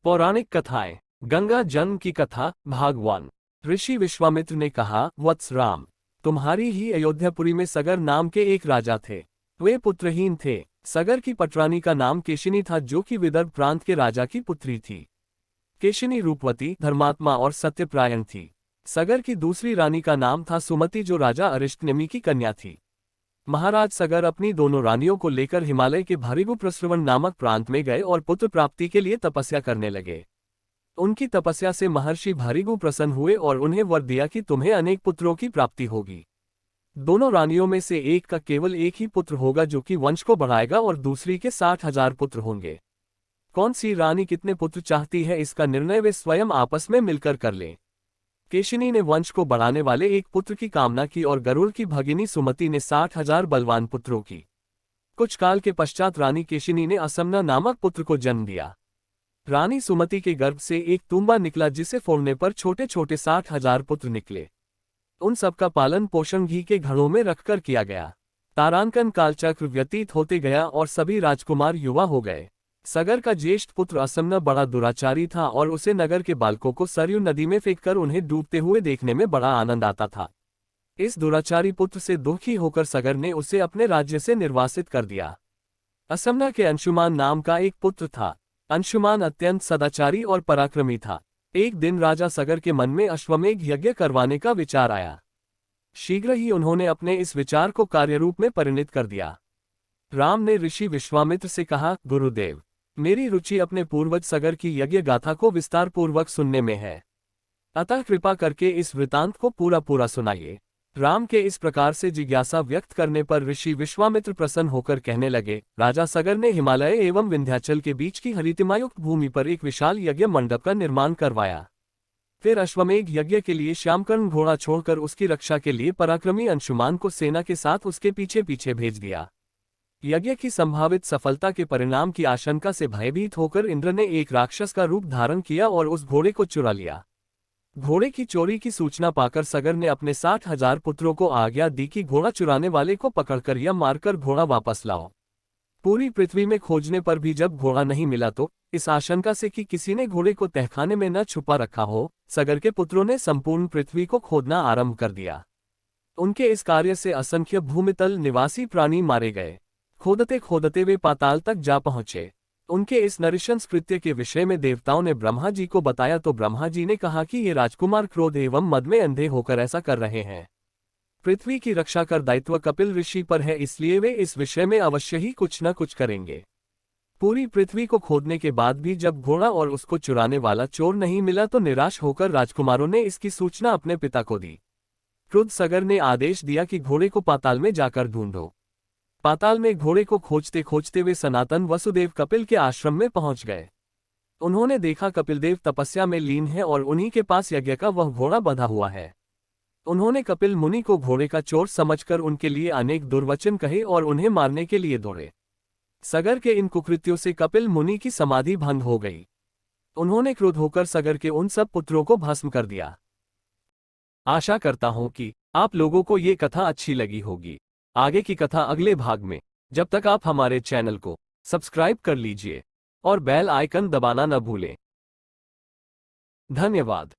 पौराणिक कथाएं। गंगा जन्म की कथा, भाग 1। ऋषि विश्वामित्र ने कहा, वत्स राम, तुम्हारी ही अयोध्यापुरी में सगर नाम के एक राजा थे। वे पुत्रहीन थे। सगर की पटरानी का नाम केशिनी था, जो कि विदर्भ प्रांत के राजा की पुत्री थी। केशिनी रूपवती, धर्मात्मा और सत्यप्रायण थी। सगर की दूसरी रानी का नाम था सुमति, जो राजा अरिष्टनेमि की कन्या थी। महाराज सगर अपनी दोनों रानियों को लेकर हिमालय के भृगु प्रस्रवण नामक प्रांत में गए और पुत्र प्राप्ति के लिए तपस्या करने लगे। उनकी तपस्या से महर्षि भृगु प्रसन्न हुए और उन्हें वर दिया कि तुम्हें अनेक पुत्रों की प्राप्ति होगी। दोनों रानियों में से एक का केवल एक ही पुत्र होगा, जो कि वंश को बढ़ाएगा, और दूसरी के 60,000 पुत्र होंगे। कौन सी रानी कितने पुत्र चाहती है, इसका निर्णय वे स्वयं आपस में मिलकर कर लें। केशिनी ने वंश को बढ़ाने वाले एक पुत्र की कामना की और गरुड़ की भगिनी सुमति ने 60,000 बलवान पुत्रों की। कुछ काल के पश्चात रानी केशिनी ने असमना नामक पुत्र को जन्म दिया। रानी सुमति के गर्भ से एक तुम्बा निकला, जिसे फोड़ने पर छोटे छोटे 60,000 पुत्र निकले। उन सबका पालन पोषण घी के घड़ों में रखकर किया गया। तारांकन कालचक्र व्यतीत होते गया और सभी राजकुमार युवा हो गए। सगर का ज्येष्ठ पुत्र असमना बड़ा दुराचारी था और उसे नगर के बालकों को सरयू नदी में फेंककर उन्हें डूबते हुए देखने में बड़ा आनंद आता था। इस दुराचारी पुत्र से दुखी होकर सगर ने उसे अपने राज्य से निर्वासित कर दिया। असमना के अंशुमान नाम का एक पुत्र था। अंशुमान अत्यंत सदाचारी और पराक्रमी था। एक दिन राजा सगर के मन में अश्वमेघ यज्ञ करवाने का विचार आया। शीघ्र ही उन्होंने अपने इस विचार को कार्यरूप में परिणत कर दिया। राम ने ऋषि विश्वामित्र से कहा, गुरुदेव, मेरी रुचि अपने पूर्वज सगर की यज्ञ गाथा को विस्तार पूर्वक सुनने में है। अतः कृपा करके इस वृतांत को पूरा पूरा सुनाइए। राम के इस प्रकार से जिज्ञासा व्यक्त करने पर ऋषि विश्वामित्र प्रसन्न होकर कहने लगे, राजा सगर ने हिमालय एवं विंध्याचल के बीच की हरितिमायुक्त भूमि पर एक विशाल यज्ञ मंडप का निर्माण करवाया। फिर अश्वमेघ यज्ञ के लिए श्यामकर्ण घोड़ा छोड़कर उसकी रक्षा के लिए पराक्रमी अंशुमान को सेना के साथ उसके पीछे पीछे भेज दिया। यज्ञ की संभावित सफलता के परिणाम की आशंका से भयभीत होकर इंद्र ने एक राक्षस का रूप धारण किया और उस घोड़े को चुरा लिया। घोड़े की चोरी की सूचना पाकर सगर ने अपने 60,000 पुत्रों को आज्ञा दी कि घोड़ा चुराने वाले को पकड़कर या मारकर घोड़ा वापस लाओ। पूरी पृथ्वी में खोजने पर भी जब घोड़ा नहीं मिला तो इस आशंका से कि किसी ने घोड़े को तहखाने में न छुपा रखा हो, सगर के पुत्रों ने संपूर्ण पृथ्वी को खोदना आरंभ कर दिया। उनके इस कार्य से असंख्य भूमितल निवासी प्राणी मारे गए। खोदते खोदते वे पाताल तक जा पहुंचे। उनके इस नृशंस कृत्य के विषय में देवताओं ने ब्रह्मा जी को बताया तो ब्रह्मा जी ने कहा कि ये राजकुमार क्रोध एवं मद में अंधे होकर ऐसा कर रहे हैं। पृथ्वी की रक्षा कर दायित्व कपिल ऋषि पर है, इसलिए वे इस विषय में अवश्य ही कुछ न कुछ करेंगे। पूरी पृथ्वी को खोदने के बाद भी जब घोड़ा और उसको चुराने वाला चोर नहीं मिला तो निराश होकर राजकुमारों ने इसकी सूचना अपने पिता को दी। क्रुद्ध सगर ने आदेश दिया कि घोड़े को पाताल में जाकर ढूंढो। पाताल में घोड़े को खोजते खोजते वे सनातन वसुदेव कपिल के आश्रम में पहुंच गए। उन्होंने देखा कपिलदेव तपस्या में लीन है और उन्हीं के पास यज्ञ का वह घोड़ा बंधा हुआ है। उन्होंने कपिल मुनि को घोड़े का चोर समझकर उनके लिए अनेक दुर्वचन कहे और उन्हें मारने के लिए दौड़े। सगर के इन कुकृत्यों से कपिल मुनि की समाधि भंग हो गई। उन्होंने क्रुद्ध होकर सगर के उन सब पुत्रों को भस्म कर दिया। आशा करता हूं कि आप लोगों को ये कथा अच्छी लगी होगी। आगे की कथा अगले भाग में। जब तक आप हमारे चैनल को सब्सक्राइब कर लीजिए और बेल आइकन दबाना न भूलें। धन्यवाद।